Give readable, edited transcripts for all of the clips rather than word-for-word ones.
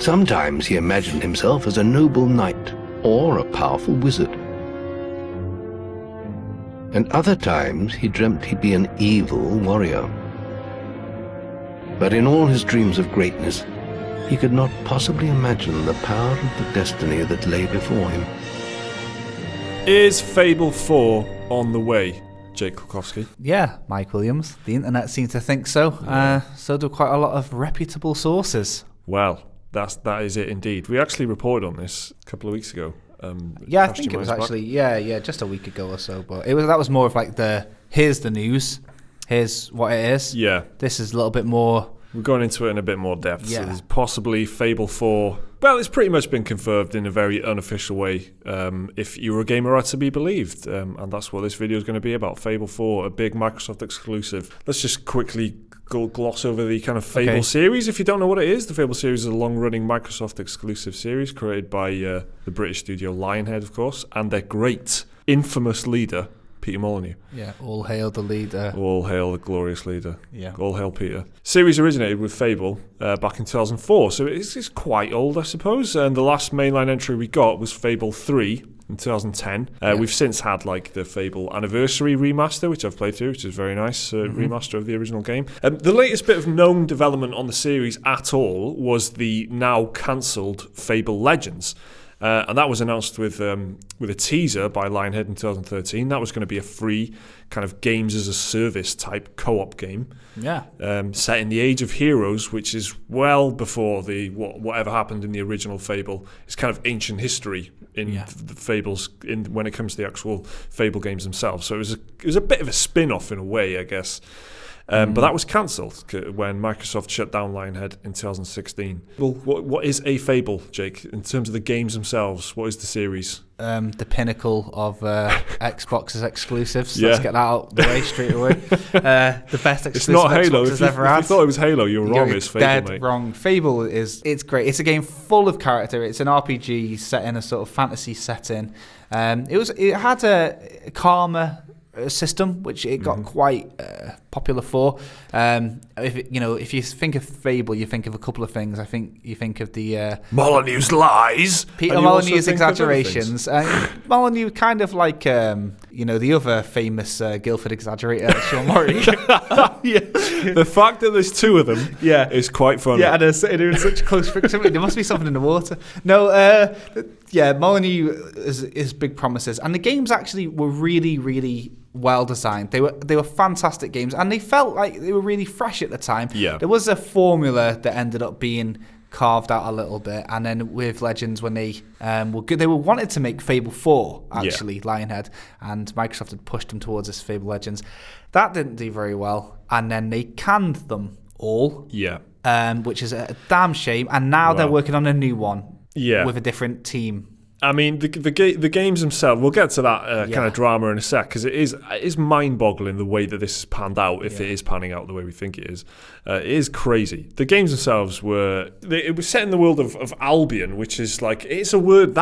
Sometimes he imagined himself as a noble knight or a powerful wizard. And other times he dreamt he'd be an evil warrior. But in all his dreams of greatness, he could not possibly imagine the power of the destiny that lay before him. Is Fable 4 on the way, Jake Kulkowski? Yeah, Mike Williams. The internet seems to think so. So do quite a lot of reputable sources. Well, that is it indeed. We actually reported on this a couple of weeks ago. I think it was actually just a week ago or so. But that was more of like here's the news, here's what it is. Yeah, this is a little bit more. We're going into it in a bit more depth. Yeah. So there's possibly Fable 4. Well, it's pretty much been confirmed in a very unofficial way, if Eurogamer are to be believed. And that's what this video is going to be about. Fable 4, a big Microsoft exclusive. Let's just quickly gloss over the kind of Fable series. If you don't know what it is, the Fable series is a long-running Microsoft exclusive series created by the British studio Lionhead, of course, and their great, infamous leader, Peter Molyneux. Yeah, all hail the leader. All hail the glorious leader. Yeah. All hail Peter. Series originated with Fable back in 2004, so it's quite old, I suppose. And the last mainline entry we got was Fable 3 in 2010. We've since had like the Fable Anniversary remaster, which I've played through, which is very nice, remaster of the original game. The latest bit of known development on the series at all was the now cancelled Fable Legends. And that was announced with a teaser by Lionhead in 2013. That was going to be a free kind of games as a service type co-op game. Yeah. Set in the Age of Heroes, which is well before whatever happened in the original Fable. It's kind of ancient history in the Fables when it comes to the actual Fable games themselves. So it was a bit of a spin-off in a way, I guess. But that was cancelled when Microsoft shut down Lionhead in 2016. Well, what is a Fable, Jake, in terms of the games themselves? What is the series? The pinnacle of Xbox's exclusives. Let's get that out the way straight away. The best exclusive it's not Halo. Xbox has ever had. If you thought it was Halo, you were wrong. It's Fable, dead mate. Wrong. Fable it's great. It's a game full of character. It's an RPG set in a sort of fantasy setting. It had a karma system, which it got quite popular for. If you think of Fable, you think of a couple of things. I think you think of the Molyneux's lies, Peter Molyneux's exaggerations. Molyneux, kind of like the other famous Guildford exaggerator, Sean Murray. The fact that there's two of them, is quite funny. Yeah, and they're in such close proximity. There must be something in the water. No, Molyneux is big promises, and the games actually were really, really well designed. They were fantastic games, and they felt like they were really fresh at the time. Yeah. There was a formula that ended up being carved out a little bit, and then with Legends, when they were good, they wanted to make Fable 4 actually, Lionhead, and Microsoft had pushed them towards this Fable Legends. That didn't do very well, and then they canned them all. Yeah. Which is a damn shame, and now they're working on a new one. Yeah. With a different team. I mean, the games themselves, we'll get to that kind of drama in a sec, because it is mind-boggling the way that this has panned out, if it is panning out the way we think it is. It is crazy. The games themselves it was set in the world of Albion, which is like, that's a word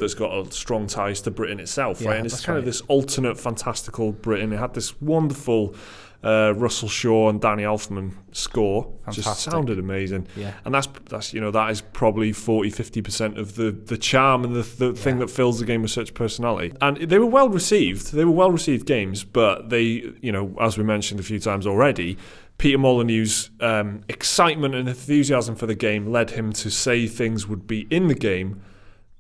that's got strong ties to Britain itself, right? And it's kind of this alternate, fantastical Britain. It had this wonderful Russell Shaw and Danny Elfman score. Fantastic. Just sounded amazing. Yeah. And that's that is probably 40-50% of the charm and the thing that fills the game with such personality. And they were well received. They were well received games, but they, as we mentioned a few times already, Peter Molyneux's excitement and enthusiasm for the game led him to say things would be in the game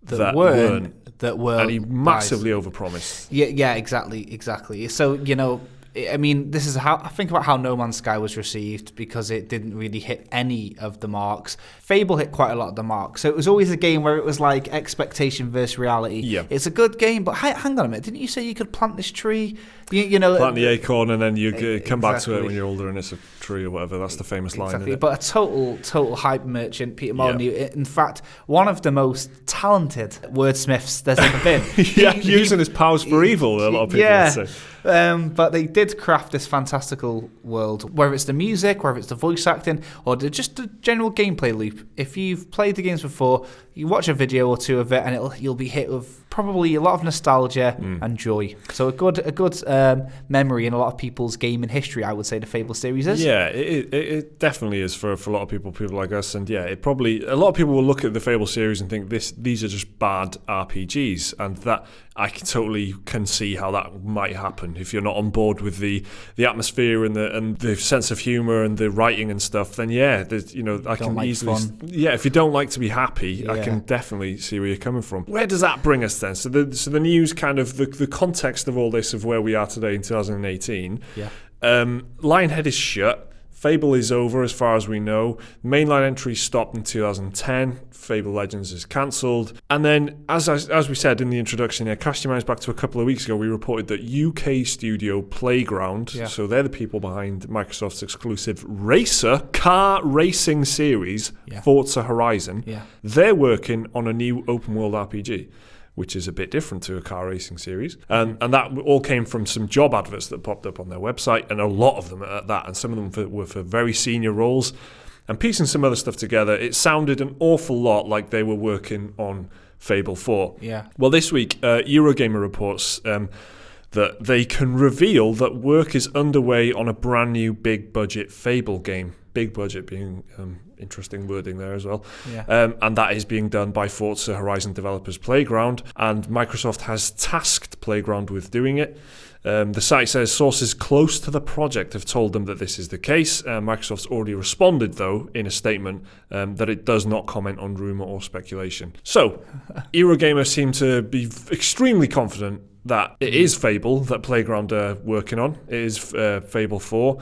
that weren't. And he massively overpromised. Yeah, exactly. So, I mean, this is how I think about how No Man's Sky was received, because it didn't really hit any of the marks. Fable hit quite a lot of the marks, so it was always a game where it was like expectation versus reality. Yeah. It's a good game, but hang on a minute, didn't you say you could plant this tree? Plant the acorn, and then you come back to it when you're older and it's a tree or whatever. That's the famous line. Isn't it? But a total hype merchant, Peter Molyneux. In fact, one of the most talented wordsmiths there's ever been. Using his powers for evil, a lot of people would say. But they did craft this fantastical world, whether it's the music, whether it's the voice acting, or just the general gameplay loop. If you've played the games before, you watch a video or two of it, and you'll be hit with probably a lot of nostalgia and joy. So a good memory in a lot of people's gaming history, I would say the Fable series is. Yeah, it definitely is for a lot of people like us. And yeah, it probably, a lot of people will look at the Fable series and think these are just bad RPGs, and that I totally can see how that might happen if you're not on board with the atmosphere and the sense of humor and the writing and stuff. Then yeah, I can easily if you don't like to be happy, I can definitely see where you're coming from. Where does that bring us then? So the news, kind of the context of all this, of where we are today in 2018. Yeah. Lionhead is shut. Fable is over as far as we know. Mainline entry stopped in 2010. Fable Legends is cancelled. And then, as we said in the introduction here, cast your minds back to a couple of weeks ago, we reported that UK studio Playground, so they're the people behind Microsoft's exclusive car racing series, Forza Horizon, they're working on a new open world RPG, which is a bit different to a car racing series. And that all came from some job adverts that popped up on their website, and a lot of them at that, and some of them were for very senior roles. And piecing some other stuff together, it sounded an awful lot like they were working on Fable 4. Yeah. Well, this week, Eurogamer reports that they can reveal that work is underway on a brand new big-budget Fable game. Big budget being interesting wording there as well. Yeah. And that is being done by Forza Horizon developers Playground, and Microsoft has tasked Playground with doing it. The site says sources close to the project have told them that this is the case. Microsoft's already responded, though, in a statement that it does not comment on rumour or speculation. So, Eurogamer seem to be extremely confident that it is Fable that Playground are working on. It is Fable 4.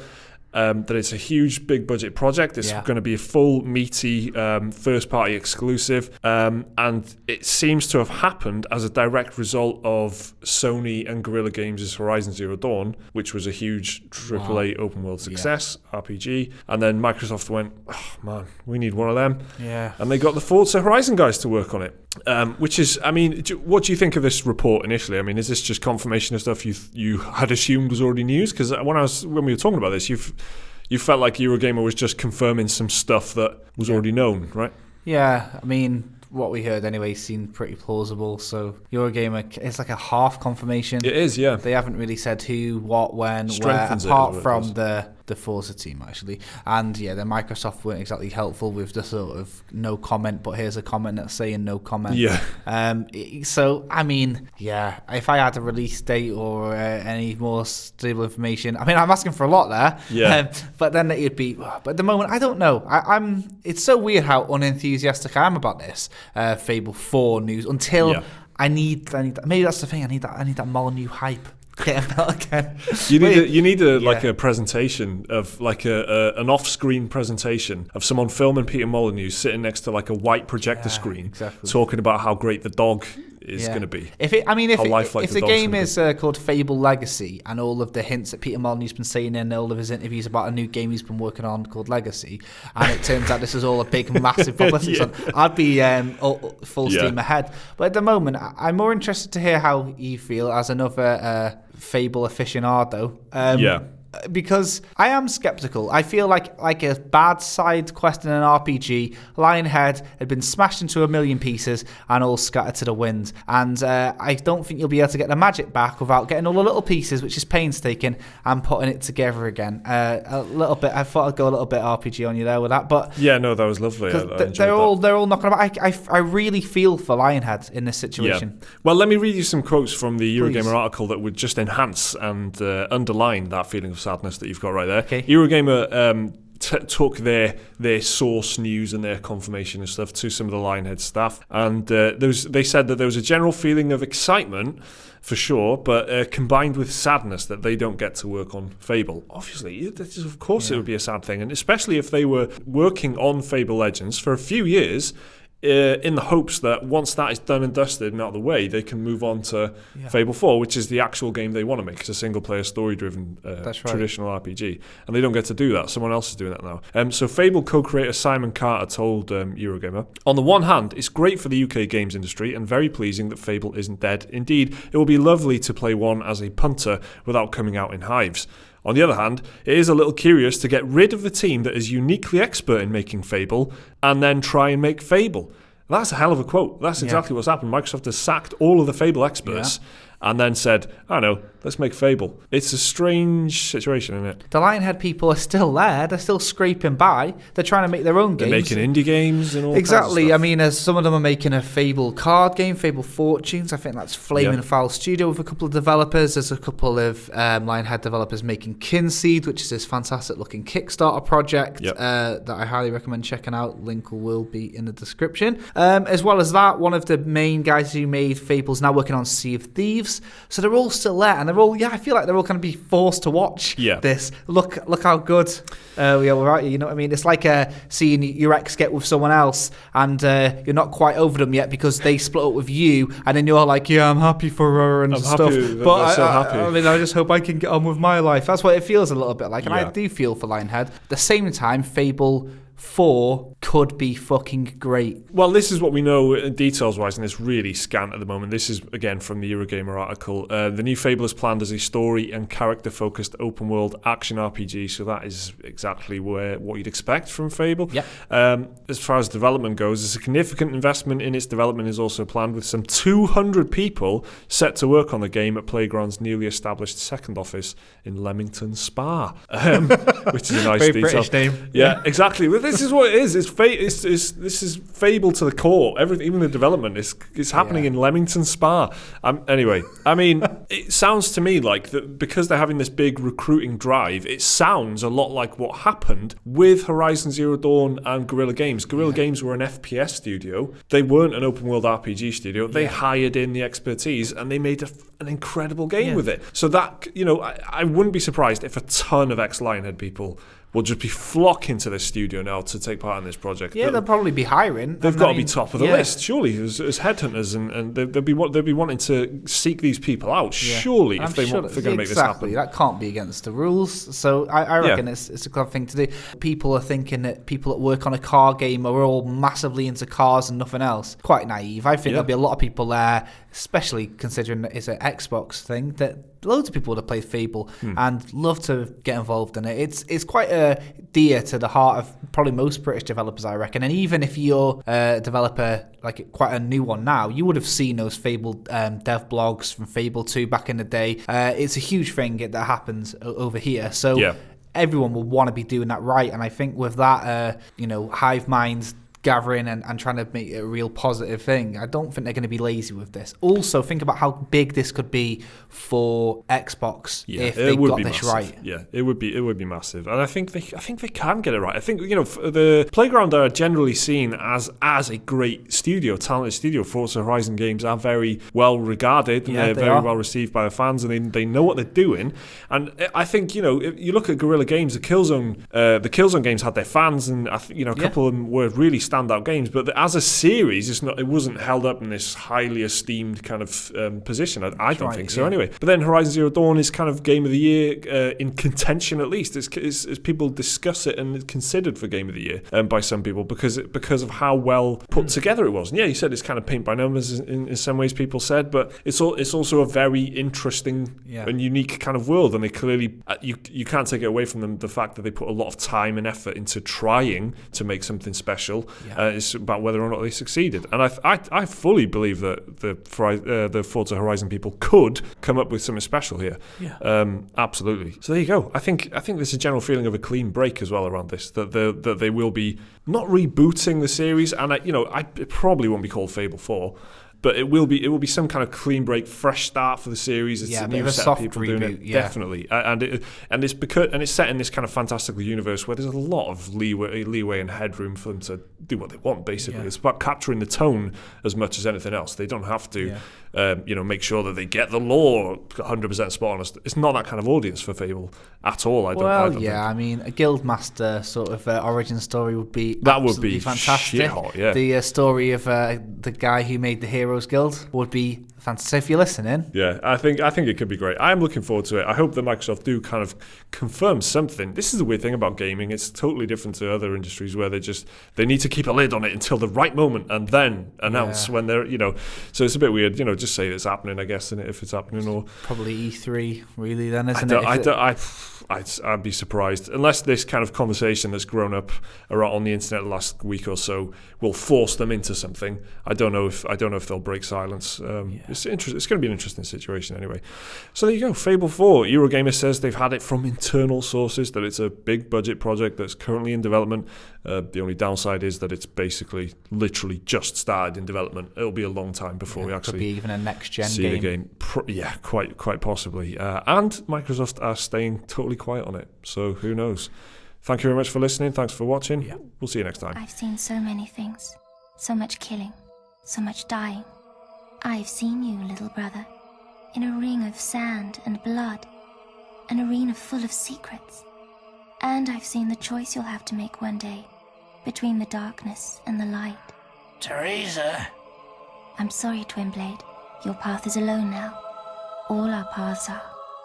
That it's a huge, big-budget project. It's going to be a full, meaty, first-party exclusive. And it seems to have happened as a direct result of Sony and Guerrilla Games' Horizon Zero Dawn, which was a huge AAA open-world success, RPG. And then Microsoft went, oh, man, we need one of them. Yeah. And they got the Forza Horizon guys to work on it. Which is, I mean, what do you think of this report initially? I mean, is this just confirmation of stuff you had assumed was already news? Because when we were talking about this, you felt like Eurogamer was just confirming some stuff that was already known, right? Yeah, I mean, what we heard anyway seemed pretty plausible. So Eurogamer, it's like a half confirmation. It is, yeah. They haven't really said who, what, when, where, apart from the Forza team, actually. And yeah, the Microsoft weren't exactly helpful with the sort of no comment, but here's a comment that's saying no comment. Yeah. So, I mean, yeah, if I had a release date or any more stable information, I mean, I'm asking for a lot there. Yeah. But then it'd be, but at the moment, I don't know. It's so weird how unenthusiastic I am about this Fable 4 news until I need maybe that's the thing, I need that Molyneux hype. Again. You need a presentation of like an off-screen presentation of someone filming Peter Molyneux sitting next to like a white projector screen, talking about how great the dog is going to be. If the game is called Fable Legacy, and all of the hints that Peter Molyneux's been saying in all of his interviews about a new game he's been working on called Legacy, and it turns out this is all a big, massive publicity stunt, I'd be full steam ahead. But at the moment, I'm more interested to hear how you feel as another Fable aficionado. Because I am skeptical. I feel like a bad side quest in an RPG, Lionhead had been smashed into a million pieces and all scattered to the wind. And I don't think you'll be able to get the magic back without getting all the little pieces, which is painstaking, and putting it together again. A little bit. I thought I'd go a little bit RPG on you there with that, but yeah, no, that was lovely. They're all knocking about. I really feel for Lionhead in this situation. Yeah. Well, let me read you some quotes from the Eurogamer article that would just enhance and underline that feeling of sadness that you've got right there. Okay. Eurogamer took their source news and their confirmation and stuff to some of the Lionhead staff, and they said that there was a general feeling of excitement for sure, but combined with sadness that they don't get to work on Fable. Obviously, of course it would be a sad thing, and especially if they were working on Fable Legends for a few years, in the hopes that once that is done and dusted and out of the way, they can move on to Fable 4, which is the actual game they want to make. It's a single-player, story-driven, traditional RPG. And they don't get to do that. Someone else is doing that now. So Fable co-creator Simon Carter told Eurogamer, "On the one hand, it's great for the UK games industry and very pleasing that Fable isn't dead. Indeed, it will be lovely to play one as a punter without coming out in hives. On the other hand, it is a little curious to get rid of the team that is uniquely expert in making Fable and then try and make Fable. That's a hell of a quote. That's exactly what's happened. Microsoft has sacked all of the Fable experts and then said, I don't know, let's make Fable. It's a strange situation, isn't it? The Lionhead people are still there. They're still scraping by. They're trying to make their own games. They're making indie games and all Exactly. kinds of stuff. I mean, as some of them are making a Fable card game, Fable Fortunes. I think that's Flaming Fowl Studio with a couple of developers. There's a couple of Lionhead developers making Kinseed, which is this fantastic-looking Kickstarter project that I highly recommend checking out. Link will be in the description. As well as that, one of the main guys who made Fable's now working on Sea of Thieves. So they're all still there, and they're all, I feel like they're all going to be forced to watch this. Look how good we are without you, you know what I mean? It's like seeing your ex get with someone else, and you're not quite over them yet because they split up with you, and then you're like, I'm happy for her and stuff. But so happy. I mean, I just hope I can get on with my life. That's what it feels a little bit like, and I do feel for Lionhead. At the same time, Fable 4 could be fucking great. Well, this is what we know details-wise, and it's really scant at the moment. This is, again, from the Eurogamer article. The new Fable is planned as a story and character-focused open-world action RPG, so that is exactly what you'd expect from Fable. As far as development goes, a significant investment in its development is also planned, with some 200 people set to work on the game at Playground's newly established second office in Leamington Spa, which is a nice Very detail. British name. Yeah, exactly. Well, this is what it is. This is Fable to the core. Everything, even the development, is happening in Leamington Spa. Anyway, I mean, it sounds to me like that because they're having this big recruiting drive. It sounds a lot like what happened with Horizon Zero Dawn and Guerrilla Games. Guerrilla Games were an FPS studio. They weren't an open world RPG studio. They hired in the expertise and they made an incredible game with it. So that, I wouldn't be surprised if a ton of ex-Lionhead people will just be flocking to this studio now to take part in this project. Yeah, they'll probably be hiring. They've got to be top of the list, surely, as headhunters, and they'll be wanting to seek these people out, surely, if they're going to make this happen. That can't be against the rules. So I reckon it's a clever thing to do. People are thinking that people that work on a car game are all massively into cars and nothing else. Quite naive. I think there'll be a lot of people there, especially considering that it's an Xbox thing, that loads of people that play Fable and love to get involved in it. It's quite dear to the heart of probably most British developers, I reckon. And even if you're a developer, like quite a new one now, you would have seen those Fable dev blogs from Fable 2 back in the day. It's a huge thing that happens over here. So everyone will want to be doing that right. And I think with that, hive mind gathering and trying to make it a real positive thing, I don't think they're going to be lazy with this. Also, think about how big this could be for Xbox if they got this right. Yeah, it would be massive, and I think they can get it right. I think the Playground are generally seen as a great studio, talented studio. Forza Horizon games are very well regarded, and they're very well received by the fans, and they know what they're doing. And I think if you look at Guerrilla Games, the Killzone games had their fans, and a couple of them were really standout games, but as a series, it wasn't held up in this highly esteemed kind of position. I don't think so. Anyway, but then Horizon Zero Dawn is kind of Game of the Year in contention, at least as people discuss it and considered for Game of the Year by some people because of how well put together it was. And you said it's kind of paint by numbers in some ways, people said, but it's also a very interesting and unique kind of world, and they clearly you can't take it away from them the fact that they put a lot of time and effort into trying to make something special. It's about whether or not they succeeded, and I fully believe that the Forza Horizon people could come up with something special here. Absolutely. So there you go. I think there's a general feeling of a clean break as well around this, that they will be not rebooting the series, and it probably won't be called Fable 4. But it will be some kind of clean break, fresh start for the series. It's a new set of people doing it, definitely. And it's set in this kind of fantastical universe where there's a lot of leeway and headroom for them to do what they want. Basically, it's about capturing the tone as much as anything else. They don't have to, make sure that they get the lore 100% spot on. It's not that kind of audience for Fable at all. I don't think. I mean, a Guildmaster sort of origin story would be fantastic. Shit-hot, The story of the guy who made the Heroes Guild would be fantastic. So if you're listening, I think it could be great. I'm looking forward to it. I hope that Microsoft do kind of confirm something. This is the weird thing about gaming. It's totally different to other industries where they need to keep a lid on it until the right moment and then announce when they're So it's a bit weird. Just say it's happening, I guess, if it's happening, or probably E3 really. Then isn't it? I'd be surprised unless this kind of conversation that's grown up around on the internet the last week or so will force them into something. I don't know if they'll break silence. It's interesting. It's going to be an interesting situation anyway. So there you go. Fable 4. Eurogamer says they've had it from internal sources that it's a big budget project that's currently in development. The only downside is that it's basically literally just started in development. It'll be a long time before we actually could be even a next gen see game. the game. Yeah, quite possibly. And Microsoft are staying totally quiet on it. So who knows? Thank you very much for listening. Thanks for watching. Yeah. We'll see you next time. I've seen so many things. So much killing. So much dying. I've seen you, little brother, in a ring of sand and blood. An arena full of secrets. And I've seen the choice you'll have to make one day between the darkness and the light. Teresa! I'm sorry, Twinblade. Your path is alone now. All our paths are.